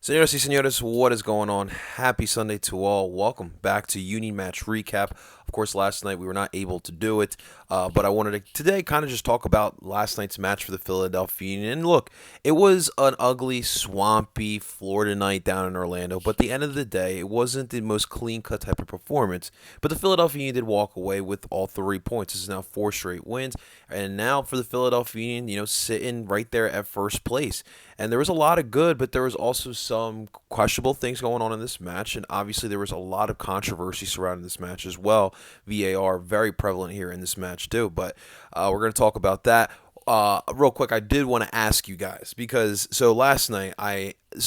Señoras y señores, what is going on? Happy Sunday to all. Welcome back to Union Match Recap. Of course, last night we were not able to do it, but I wanted to today kind of just talk about last night's match for the Philadelphia Union. And look, it was an ugly, swampy Florida night down in Orlando, but at the end of the day, it wasn't the most clean-cut type of performance. But the Philadelphia Union did walk away with all 3 points. This is now 4 straight wins, and now for the Philadelphia Union, sitting right there at first place. And there was a lot of good, but there was also some questionable things going on in this match. And obviously, there was a lot of controversy surrounding this match as well. VAR very prevalent here in this match too. But we're going to talk about that. Real quick, I did want to ask you guys because last night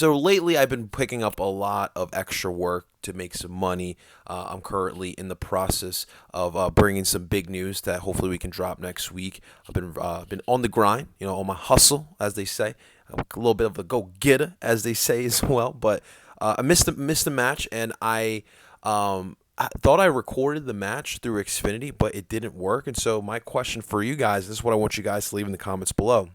lately I've been picking up a lot of extra work to make some money. I'm currently in the process of bringing some big news that hopefully we can drop next week. I've been on the grind, on my hustle, as they say, a little bit of a go getter, as they say as well. But I missed the match, and I thought I recorded the match through Xfinity, but it didn't work. And so my question for you guys, this is what I want you guys to leave in the comments below.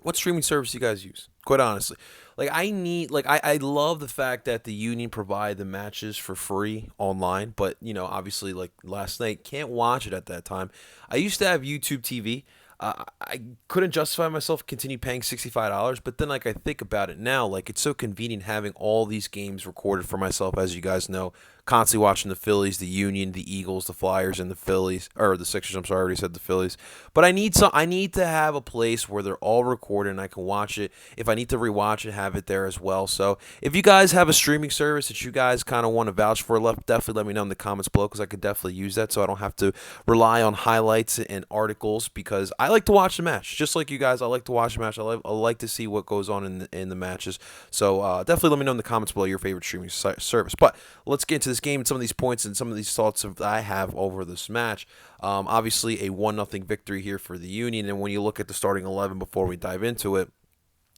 What streaming service do you guys use? Quite honestly. I love the fact that the Union provide the matches for free online, but obviously like last night, can't watch it at that time. I used to have YouTube TV. I couldn't justify myself continue paying $65, but then like I think about it now, like it's so convenient having all these games recorded for myself, as you guys know, constantly watching the Phillies, the Union, the Eagles, the Flyers, and the Phillies, or the Sixers. I'm sorry, I already said the Phillies. But I need to have a place where they're all recorded and I can watch it. If I need to rewatch it, have it there as well. So if you guys have a streaming service that you guys kind of want to vouch for, definitely let me know in the comments below because I could definitely use that so I don't have to rely on highlights and articles because I like to watch the match. Just like you guys, I like to watch the match. I like to see what goes on in the matches. So definitely let me know in the comments below your favorite streaming service. But let's get into this game and some of these points and some of these thoughts that I have over this match. Obviously, a 1-0 victory here for the Union. And when you look at the starting 11 before we dive into it,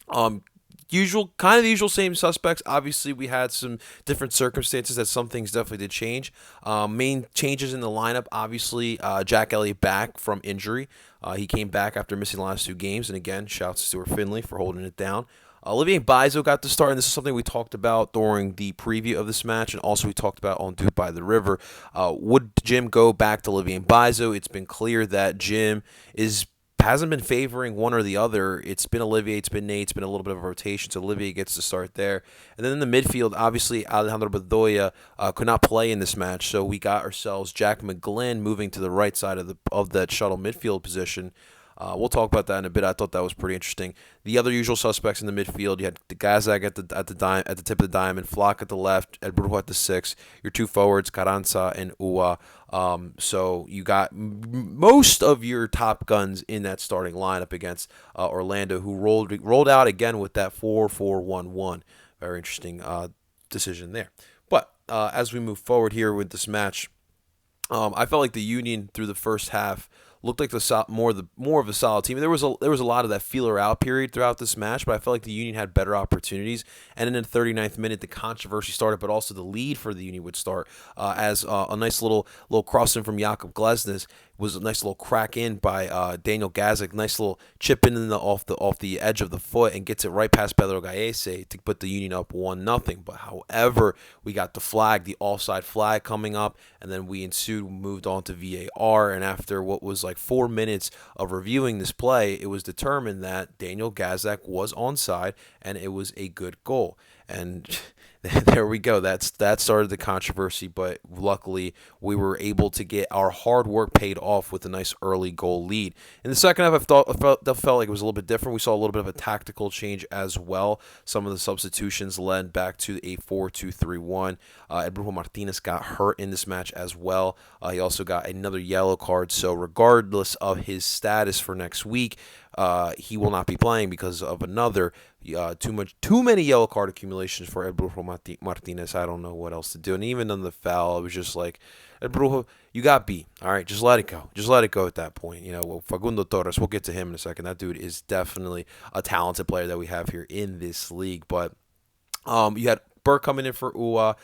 the usual same suspects. Obviously, we had some different circumstances that some things definitely did change. Main changes in the lineup, obviously, Jack Elliott back from injury. He came back after missing the last 2 games, and again, shouts to Stuart Finley for holding it down. Olivier Bizo got the start, and this is something we talked about during the preview of this match, and also we talked about on Duke by the River. Would Jim go back to Olivier Bizo? It's been clear that Jim hasn't been favoring one or the other. It's been Olivier, it's been Nate, it's been a little bit of a rotation, so Olivier gets to start there. And then in the midfield, obviously, Alejandro Bedoya could not play in this match, so we got ourselves Jack McGlynn moving to the right side of that shuttle midfield position. We'll talk about that in a bit. I thought that was pretty interesting. The other usual suspects in the midfield, you had the Gazag at the tip of the diamond, Flock at the left, Ed Brujo at the 6. Your 2 forwards, Carranza and Ua. So you got most of your top guns in that starting lineup against Orlando, who rolled out again with that 4-4-1-1. Very interesting decision there. But as we move forward here with this match, I felt like the Union through the first half looked like more of a solid team. There was a lot of that feeler out period throughout this match, but I felt like the Union had better opportunities. And in the 39th minute, the controversy started, but also the lead for the Union would start as a nice little crossing from Jakub Glesnes was a nice little crack in by Daniel Gazak, nice little chip in off the edge of the foot and gets it right past Pedro Gallese to put the Union up 1-0. But however, we got the offside flag coming up, and then we moved on to VAR, and after what was like 4 minutes of reviewing this play, it was determined that Daniel Gazak was onside, and it was a good goal. And there we go. That started the controversy, but luckily we were able to get our hard work paid off with a nice early goal lead. In the second half, I felt like it was a little bit different. We saw a little bit of a tactical change as well. Some of the substitutions led back to a 4-2-3-1. Brujo Martinez got hurt in this match as well. He also got another yellow card. So regardless of his status for next week, he will not be playing because of another too many yellow card accumulations for Ed Brujo Martinez. I don't know what else to do. And even on the foul, it was just like, Ed Brujo, you got beat. All right, just let it go. Just let it go at that point. Facundo Torres, we'll get to him in a second. That dude is definitely a talented player that we have here in this league. But you had Burke coming in for Ua.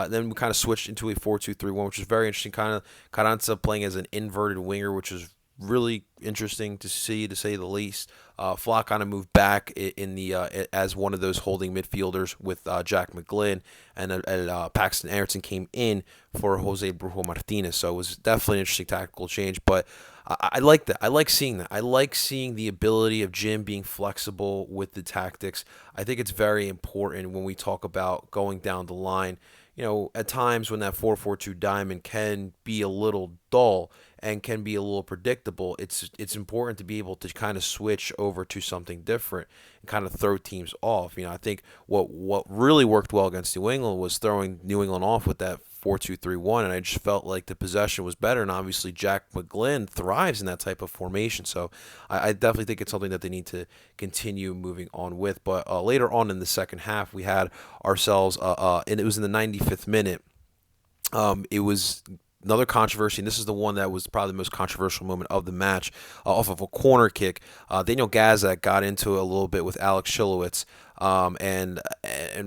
Then we kind of switched into a 4-2-3-1, which was very interesting. Kind of Carranza playing as an inverted winger, which is really interesting to see, to say the least. Flock kind of moved back in the as one of those holding midfielders with Jack McGlynn, and Paxton Aronson came in for Jose Brujo Martinez. So it was definitely an interesting tactical change, but I like that. I like seeing that. I like seeing the ability of Jim being flexible with the tactics. I think it's very important when we talk about going down the line. At times when that 4-4-2 diamond can be a little dull and can be a little predictable, it's important to be able to kind of switch over to something different and kind of throw teams off. I think what really worked well against New England was throwing New England off with that 4-2-3-1, and I just felt like the possession was better, and obviously Jack McGlynn thrives in that type of formation, so I definitely think it's something that they need to continue moving on with. But later on in the second half, we had ourselves, and it was in the 95th minute. It was another controversy, and this is the one that was probably the most controversial moment of the match, off of a corner kick. Daniel Gazak got into it a little bit with Alex Shilowitz, and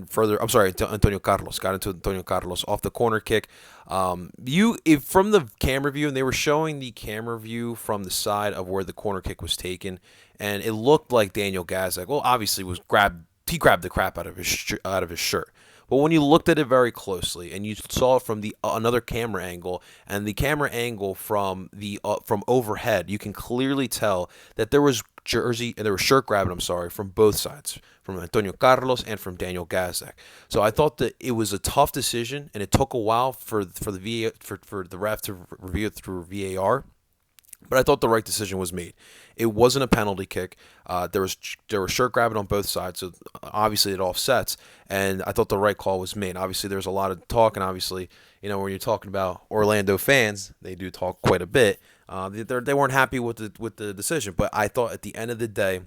further, I'm sorry, Antonio Carlos got into Antonio Carlos off the corner kick. If from the camera view, and they were showing the camera view from the side of where the corner kick was taken, and it looked like Daniel Gazak, well, obviously he grabbed the crap out of his shirt. But when you looked at it very closely and you saw it from the another camera angle, and the camera angle from from overhead, you can clearly tell that there was shirt grabbing, I'm sorry, from both sides, from Antonio Carlos and from Daniel Gazak. So I thought that it was a tough decision, and it took a while for the ref to review it through VAR. But I thought the right decision was made. It wasn't a penalty kick. There was shirt grabbing on both sides, so obviously it offsets. And I thought the right call was made. Obviously, there's a lot of talk, and obviously, when you're talking about Orlando fans, they do talk quite a bit. They weren't happy with the decision, but I thought at the end of the day,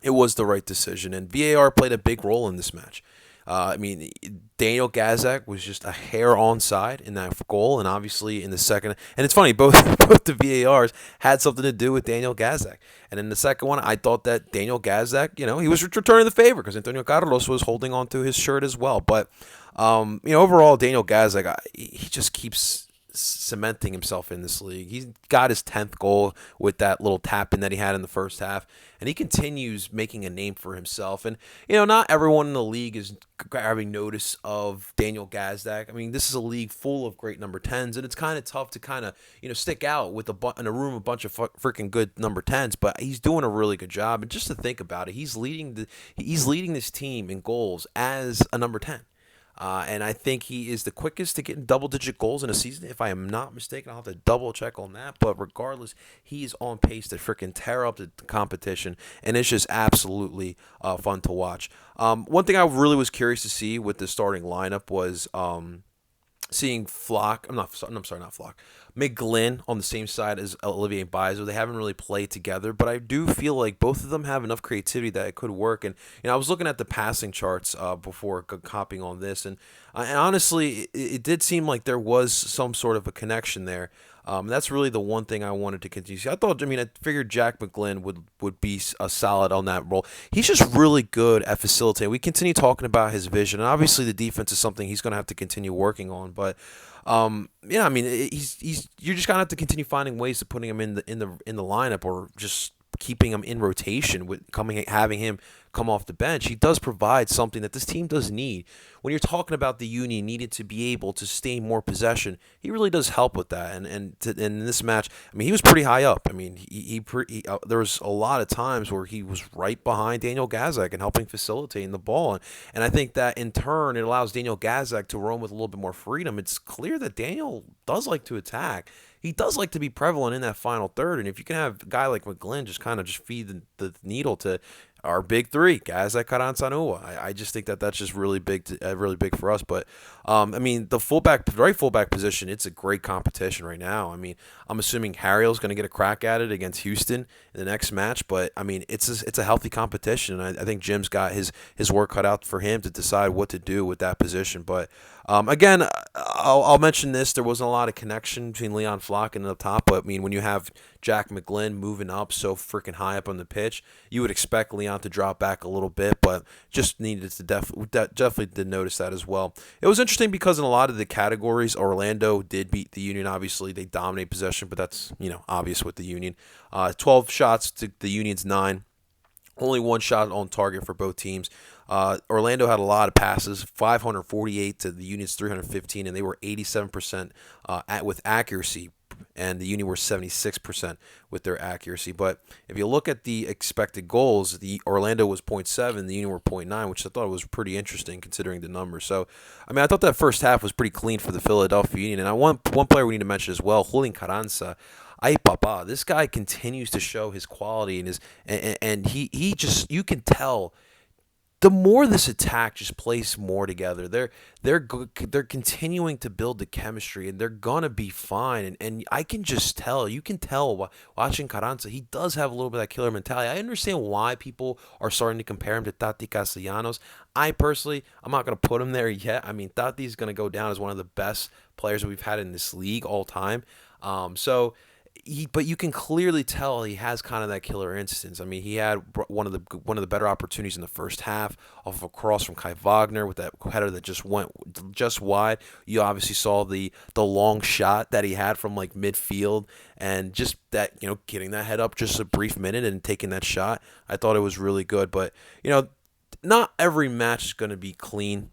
it was the right decision, and VAR played a big role in this match. Daniel Gazak was just a hair onside in that goal, and obviously in the second, and it's funny, both the VARs had something to do with Daniel Gazak. And in the second one, I thought that Daniel Gazak, he was returning the favor because Antonio Carlos was holding on to his shirt as well. But overall, Daniel Gazak, he just keeps cementing himself in this league. He's got his 10th goal with that little tap in that he had in the first half, and he continues making a name for himself. And not everyone in the league is grabbing notice of Daniel Gazdak. This is a league full of great number 10s, and it's kind of tough to kind of stick out with in a room a bunch of freaking good number 10s. But he's doing a really good job, and just to think about it, he's leading this team in goals as a number 10. And I think he is the quickest to get double-digit goals in a season, if I am not mistaken. I'll have to double-check on that. But regardless, he's on pace to freaking tear up the competition, and it's just absolutely fun to watch. One thing I really was curious to see with the starting lineup was seeing Flock. I'm sorry, not Flock. McGlynn on the same side as Olivier Bizo. They haven't really played together, but I do feel like both of them have enough creativity that it could work. And I was looking at the passing charts before copying on this, and honestly, it did seem like there was some sort of a connection there. That's really the one thing I wanted to continue. I figured Jack McGlynn would be a solid on that role. He's just really good at facilitating. We continue talking about his vision, and obviously the defense is something he's going to have to continue working on. But you're just gonna have to continue finding ways to putting him in the lineup, or just keeping him in rotation with having him come off the bench. He does provide something that this team does need. When you're talking about the Union needed to be able to stay more possession, he really does help with that. And in this match, he was pretty high up. There was a lot of times where he was right behind Daniel Gazak and helping facilitating the ball. And I think that in turn, it allows Daniel Gazak to roam with a little bit more freedom. It's clear that Daniel does like to attack. He does like to be prevalent in that final third, and if you can have a guy like McGlynn just kind of just feed the needle to our big three, guys like Caranzanua, I just think that's just really big for us. But the right fullback position, it's a great competition right now. I'm assuming Harriel's going to get a crack at it against Houston in the next match, but it's a healthy competition, and I think Jim's got his work cut out for him to decide what to do with that position. But again, I'll mention this: there wasn't a lot of connection between Leon Flock and the top, but when you have Jack McGlynn moving up so freaking high up on the pitch, you would expect Leon to drop back a little bit, but just needed to definitely did notice that as well. It was interesting because in a lot of the categories, Orlando did beat the Union. Obviously, they dominate possession, but that's obvious with the Union. 12 shots to the Union's 9. Only one shot on target for both teams. Orlando had a lot of passes, 548 to the Union's 315, and they were 87% with accuracy, and the Union were 76% with their accuracy. But if you look at the expected goals, the Orlando was zero point 0.7, the Union were zero point 0.9, which I thought was pretty interesting considering the numbers. So, I mean, I thought that first half was pretty clean for the Philadelphia Union. And I want one player we need to mention as well, Julian Carranza. Ay papa, this guy continues to show his quality and he just, you can tell the more this attack just plays more together, they're continuing to build the chemistry, and they're gonna be fine. And I can just tell, you can tell watching Carranza, he does have a little bit of that killer mentality. I understand why people are starting to compare him to Tati Castellanos. I personally, I'm not gonna put him there yet. I mean, Tati's gonna go down as one of the best players that we've had in this league all time. But you can clearly tell he has kind of that killer instance. I mean, he had one of the better opportunities in the first half off of a cross from Kai Wagner with that header that just went just wide. You obviously saw the long shot that he had from like midfield, and just that, getting that head up just a brief minute and taking that shot. I thought it was really good, but not every match is going to be clean.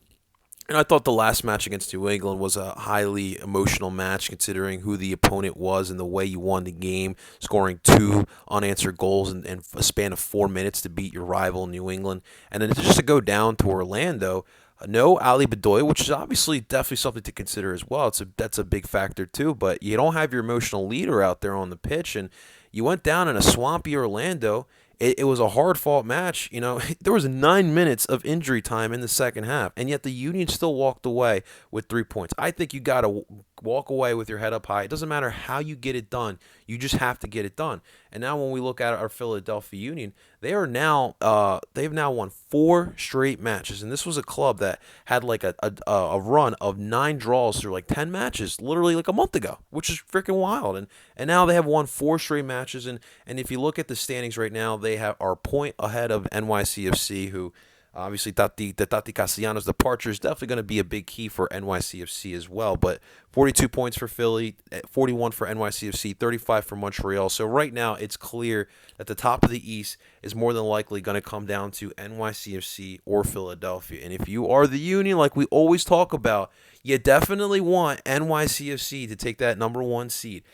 And I thought the last match against New England was a highly emotional match considering who the opponent was and the way you won the game, scoring two unanswered goals in a span of 4 minutes to beat your rival New England. And then just to go down to Orlando, no Ali Bedoya, which is obviously definitely something to consider as well. That's a big factor too, but you don't have your emotional leader out there on the pitch, and you went down in a swampy Orlando. It was a hard-fought match. There was 9 minutes of injury time in the second half, and yet the Union still walked away with 3 points. I think you got to walk away with your head up high. It doesn't matter how you get it done. You just have to get it done. And now when we look at our Philadelphia Union, they've now won 4 straight matches, and this was a club that had like a run of 9 draws through like 10 matches, literally like a month ago, which is freaking wild. And now they have won 4 straight matches, and if you look at the standings right now, they are a point ahead of NYCFC, who obviously Tati Castellanos' departure is definitely going to be a big key for NYCFC as well. But 42 points for Philly, 41 for NYCFC, 35 for Montreal. So right now it's clear that the top of the East is more than likely going to come down to NYCFC or Philadelphia. And if you are the Union, like we always talk about, you definitely want NYCFC to take that number 1 seed.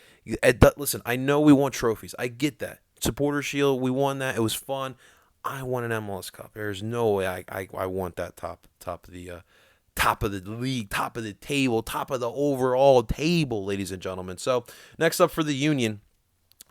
Listen, I know we want trophies. I get that. Supporter Shield, we won that. It was fun. I want an MLS Cup. There's no way I want that top of the league, top of the table, top of the overall table, ladies and gentlemen. So next up for the Union.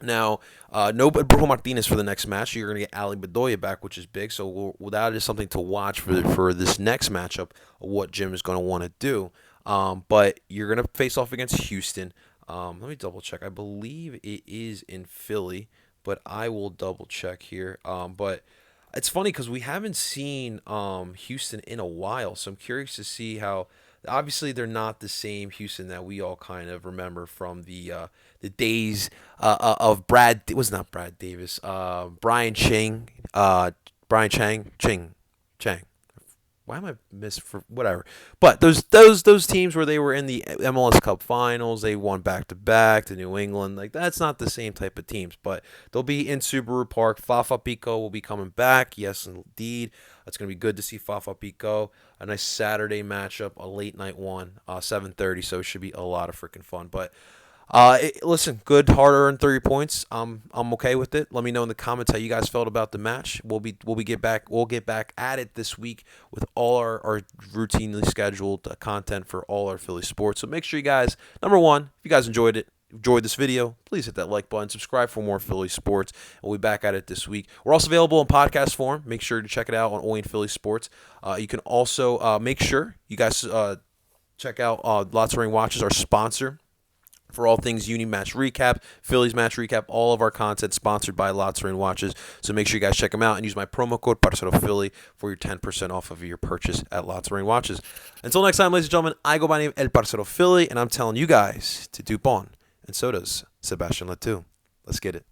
Now, no Brujo Martinez for the next match. You're going to get Ali Bedoya back, which is big. So that is something to watch for this next matchup, what Jim is going to want to do. But you're going to face off against Houston. Let me double check. I believe it is in Philly, but I will double check here. But it's funny because we haven't seen Houston in a while, so I'm curious to see how. Obviously, they're not the same Houston that we all kind of remember from the days of Brad. It was not Brad Davis. Brian Chang. Brian Chang. Why am I for whatever? But those teams where they were in the MLS Cup Finals, they won back to back to New England. Like, that's not the same type of teams. But they'll be in Subaru Park. Fafa Pico will be coming back. Yes, indeed. It's going to be good to see Fafa Pico. A nice Saturday matchup, a late night one, 7:30. So it should be a lot of freaking fun. But listen, good, hard-earned 30 points. I'm okay with it. Let me know in the comments how you guys felt about the match. We'll get back at it this week with all our routinely scheduled content for all our Philly sports. So make sure you guys, number one, if you guys enjoyed this video, please hit that like button, subscribe for more Philly sports, and we'll be back at it this week. We're also available in podcast form. Make sure to check it out on Only in Philly Sports. You can also make sure you guys check out Lots of Ring Watches, our sponsor for all things Uni match recap, Phillies match recap, all of our content sponsored by Lots Rain Watches. So make sure you guys check them out and use my promo code Parcero Philly for your 10% off of your purchase at Lots Rain Watches. Until next time, ladies and gentlemen, I go by the name El Parcero Philly, and I'm telling you guys to dupe on, and so does Sebastian Latu. Let's get it.